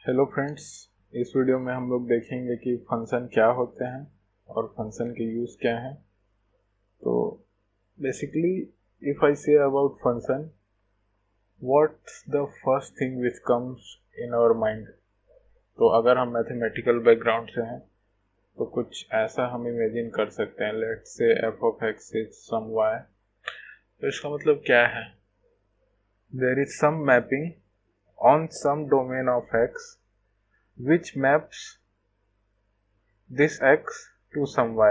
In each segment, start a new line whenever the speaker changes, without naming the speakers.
Hello friends, इस video में हम लोग देखेंगे कि फंक्शन क्या होते हैं और फंक्शन के यूज़ क्या हैं। तो basically if I say about function, what's the first thing which comes in our mind. तो अगर हम मैथमेटिकल बैकग्राउंड से हैं तो कुछ ऐसा हम इमेजिन कर सकते हैं, let's say f of x is some y. तो इसका मतलब क्या है? There is some mapping on some domain of x which maps this x to some y,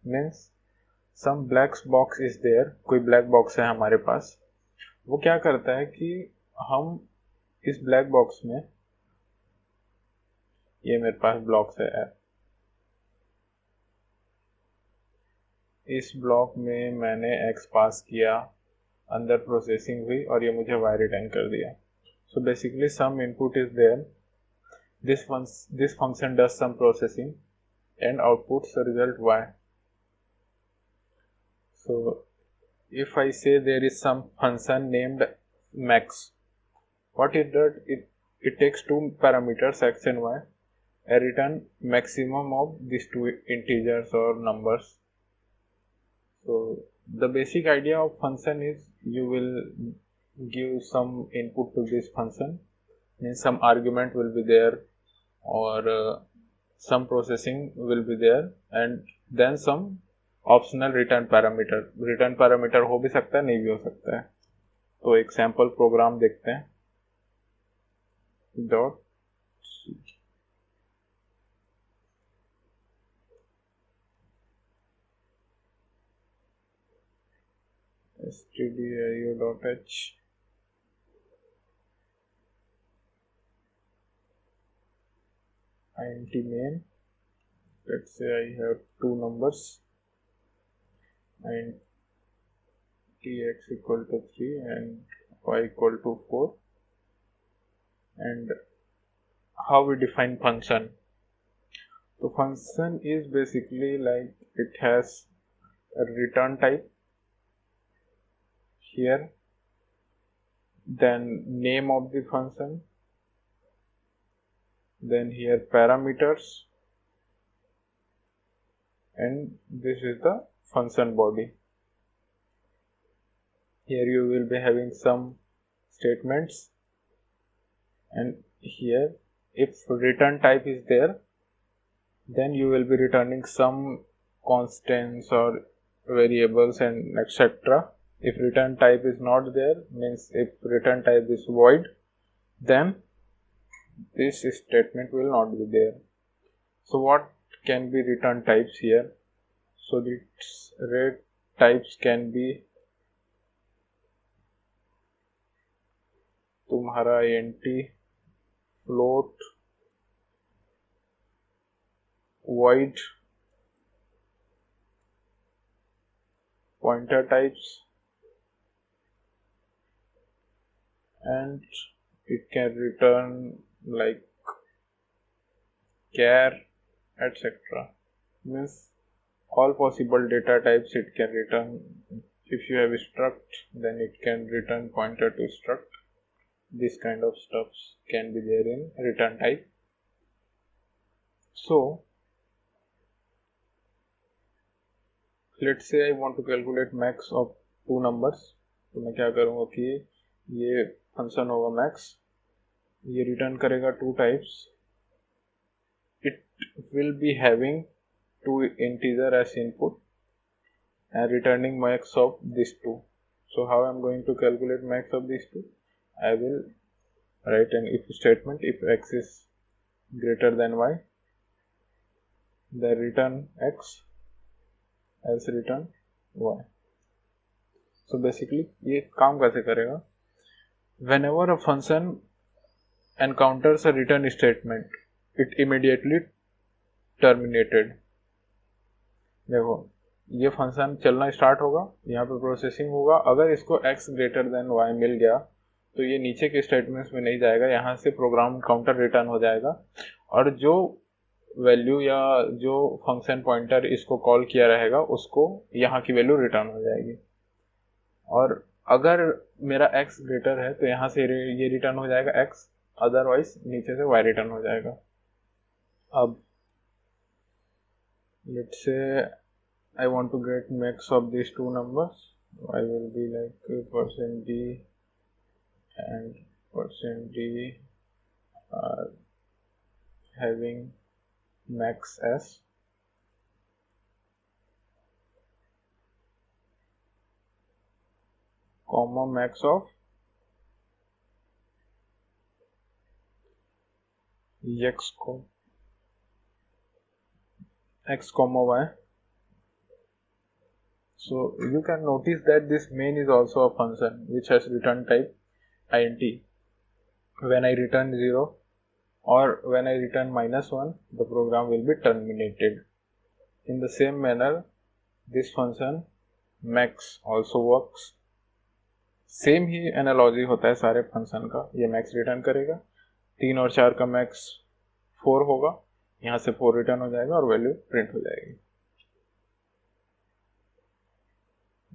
means some black box is there। कोई black box है हमारे पास। वो क्या करता है कि हम इस ब्लैक बॉक्स में, ये मेरे पास ब्लॉक्स है ऐप, इस ब्लॉक में मैंने x पास किया, अंदर प्रोसेसिंग हुई और ये मुझे y रिटर्न कर दिया। So basically some input is there, this function does some processing and outputs the result y. So if I say there is some function named max, what it does, it takes two parameters x and y and return maximum of these two integers or numbers. So the basic idea of function is you will give some input to this function, means some argument will be there or some processing will be there and then some optional return parameter हो भी सकता है, नहीं भी हो सकता है। तो एक सैम्पल प्रोग्राम देखते हैं। Dot stdio.h int main, let's say I have two numbers and tx equal to 3 and y equal to 4, and how we define function. So function is basically like it has a return type here, then name of the function, then here parameters, and this is the function body. Here you will be having some statements, and here if return type is there then you will be returning some constants or variables and etc. If return type is not there, means if return type is void, then this statement will not be there. So what can be return types here? So these red types can be तुम्हारा int, float, void, pointer types, and it can return like char, etc. Means all possible data types it can return. If you have struct, then it can return pointer to struct. This kind of stuff can be there in return type. So let's say I want to calculate max of two numbers. तो मैं क्या करूँगा कि ये function होगा max, ये return करेगा two types. It will be having two integer as input and returning max of these two. So how I am going to calculate max of these two? I will write an if statement. If x is greater than y, then return x, else return y. So basically ये काम कैसे करेगा? Whenever a function encounters a return statement, it immediately terminated. देखो ये function चलना start होगा, यहाँ पे प्रोसेसिंग होगा। अगर इसको x ग्रेटर देन y मिल गया तो ये नीचे के स्टेटमेंट्स में नहीं जाएगा, यहाँ से प्रोग्राम काउंटर रिटर्न हो जाएगा और जो वैल्यू या जो फंक्शन पॉइंटर इसको कॉल किया रहेगा उसको यहाँ की वैल्यू रिटर्न हो जाएगी। और अगर मेरा x ग्रेटर है तो यहाँ से ये रिटर्न हो जाएगा x, अदरवाइज नीचे से y रिटर्न हो जाएगा. अब let's say I want to get max of these two numbers. I will be like %d and %d are having max s. Comma max of x comma y. So you can notice that this main is also a function which has return type int. When I return 0 or when I return -1, the program will be terminated. In the same manner, this function max also works. Same ही analogy होता है सारे function का. ये max return करेगा, 3 और 4 का max 4 होगा, यहाँ से 4 रिटर्न हो जाएगा और वैल्यू प्रिंट हो जाएगी.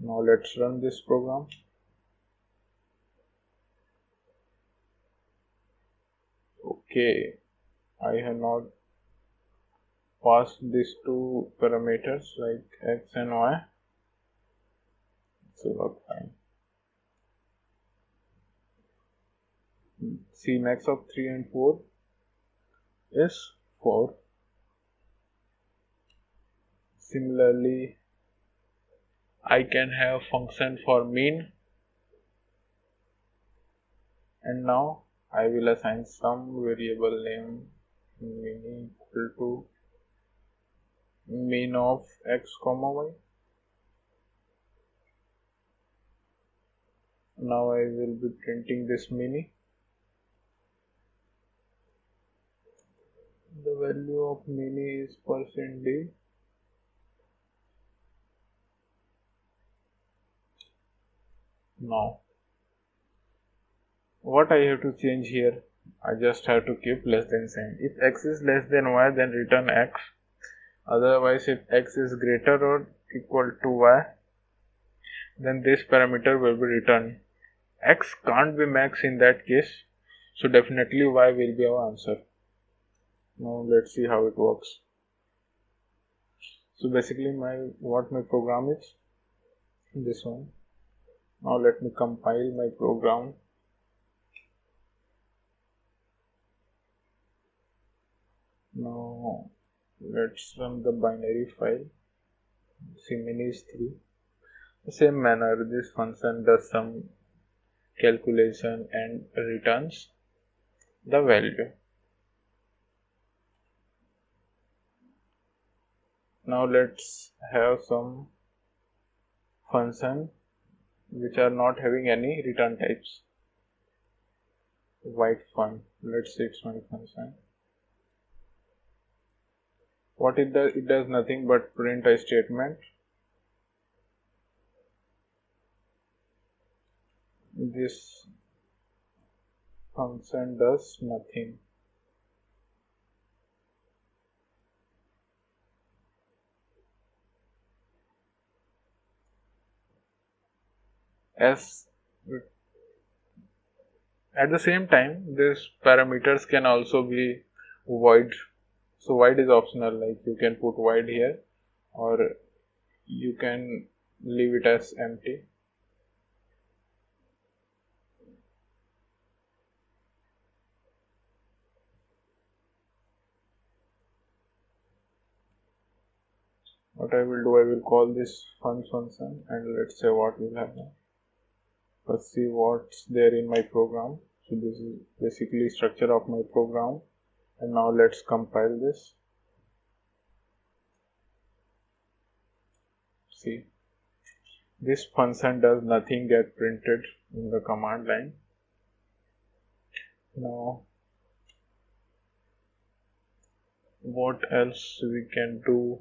Now let's run this program. Okay, I have not passed these two parameters like x and y, so work fine. C max of 3 and 4 is 4. Similarly, I can have function for mean, and now I will assign some variable name mean equal to mean of x comma y. Now I will be printing this mini. The value of mini is %d. Now what I have to change here, I just have to keep less than sign. If x is less than y, then return x. Otherwise, if x is greater or equal to y, then this parameter will be returned. X can't be max in that case, so definitely y will be our answer. Now let's see how it works. So basically what my program is this one. Now let me compile my program. Now let's run the binary file. Mini is 3. The same manner, this function does some calculation and returns the value. Now let's have some function which are not having any return types. White fun. Let's say it's my function. What it does? It does nothing but print a statement. This function does nothing. As at the same time, these parameters can also be void. So void is optional, like you can put void here or you can leave it as empty. What I will do, I will call this function and let's say what will happen. Let's see what's there in my program. So this is basically structure of my program, and now let's compile this. See, this function does nothing, get printed in the command line. Now what else we can do?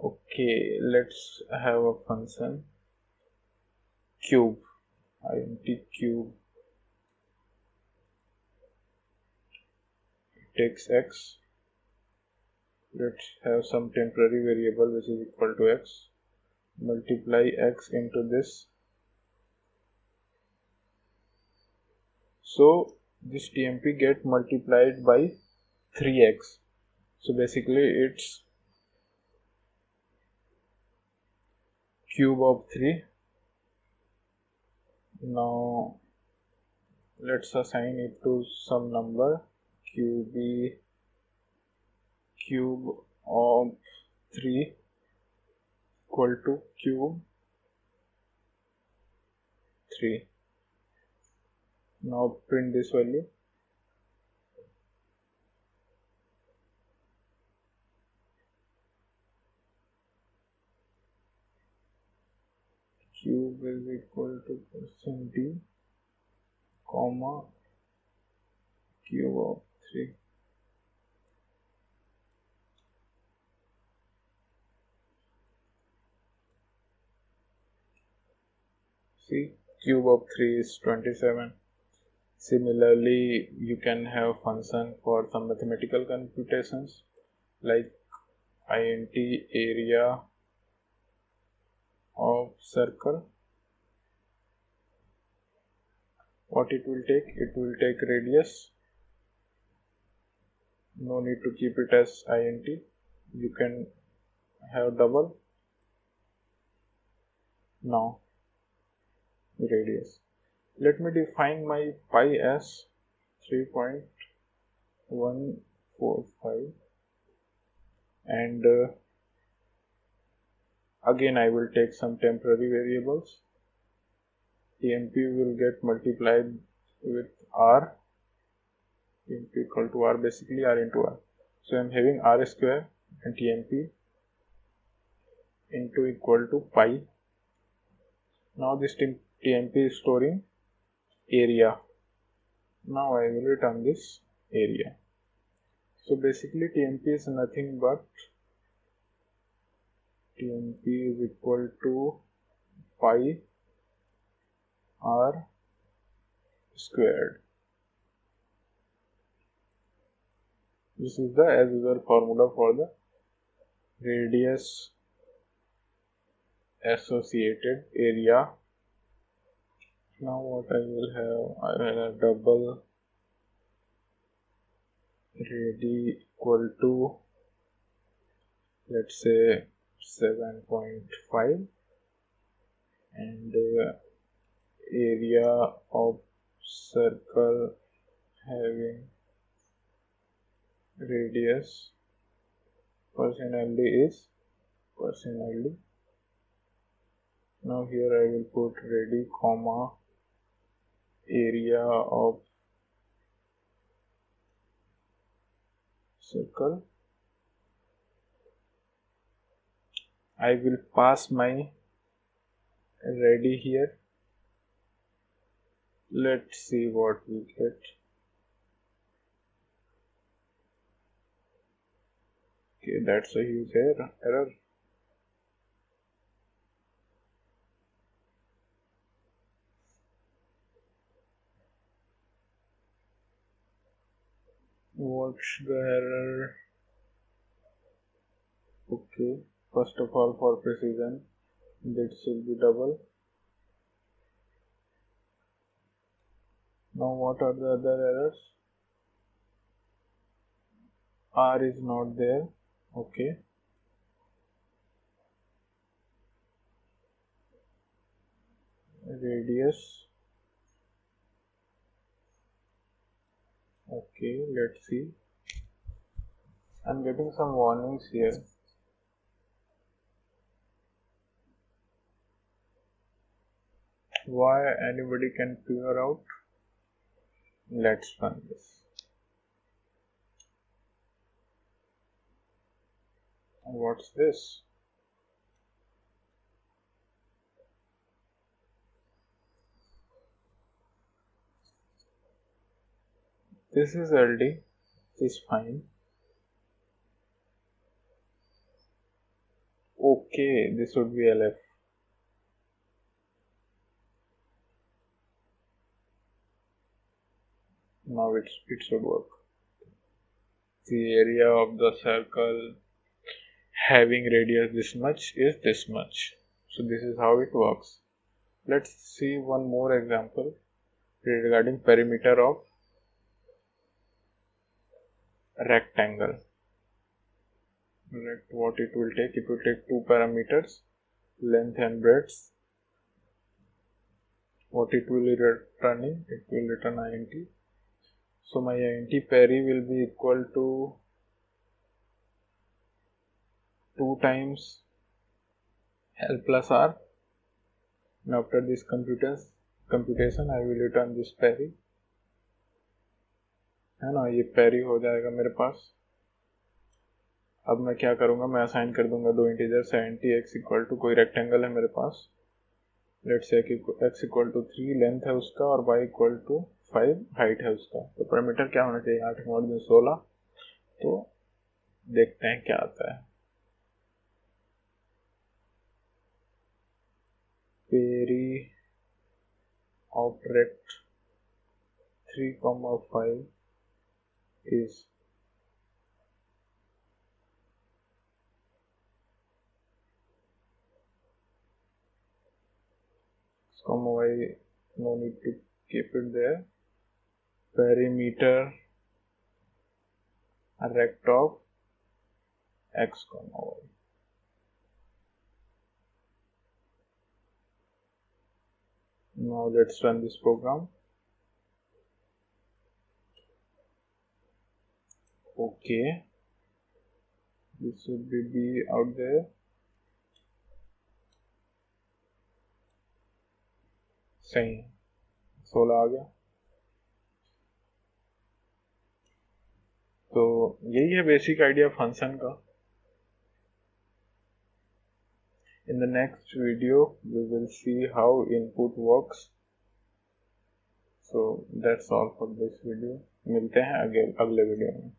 Okay, let's have a function cube, int cube. It takes x. Let's have some temporary variable which is equal to x. Multiply x into this So this TMP get multiplied by 3x. So basically it's cube of 3. Now let's assign it to some number. Cube of 3 equal to cube 3. Now print this value. Cube is equal to %d, comma, cube of 3. See, cube of 3 is 27. Similarly, you can have function for some mathematical computations like int area of circle. What it will take? It will take radius. No need to keep it as int. You can have double. Now radius. Let me define my pi as 3.145 and again I will take some temporary variables. TMP will get multiplied with r. TMP equal to r, basically r into r. So I am having r square and TMP into equal to pi. Now this TMP is storing area. Now I will return this area. So basically TMP is nothing but TMP is equal to pi r squared. This is the as usual formula for the radius associated area. Now what I will have a double radi equal to, let's say, 7.5 and area of circle having radius %LD is %LD. Now here I will put radi comma area of circle. I will pass my radi here. Let's see what we get. Okay, that's a huge error. What's the error? Okay, first of all, for precision, this should be double. Now what are the other errors? R is not there. Okay. Radius. Okay, let's see. I'm getting some warnings here. Why anybody can figure out? Let's run this. What's this? This is LD, is fine. Okay, this would be LF. Now it should work. The area of the circle having radius this much is this much. So this is how it works. Let's see one more example. regarding perimeter of rectangle. What it will take? It will take two parameters, length and breadth. What it will be returning? It will return int. So my int peri will be equal to 2 times L plus R. And after this computation I will return this peri, है ना, ये peri हो जाएगा मेरे पास. अब मैं क्या करूँगा, मैं असाइन कर दूंगा दो integer int x equal to कोई रेक्टेंगल है मेरे पास, let's say x equal to 3 length है उसका और y इक्वल टू 5 हाइट है उसका. तो पैरामीटर क्या होना चाहिए? 8 mod 16. तो देखते हैं क्या आता है. Peri of rect 3,5 is comma y, no need to keep it there. Perimeter rect of x comma y. Now let's run this program. Okay, this should be B out there. सही है, 16 आ गया. तो यही है बेसिक आइडिया फंक्शन का. In the next video we will see how input works. So that's all for this video. मिलते हैं अगले वीडियो में.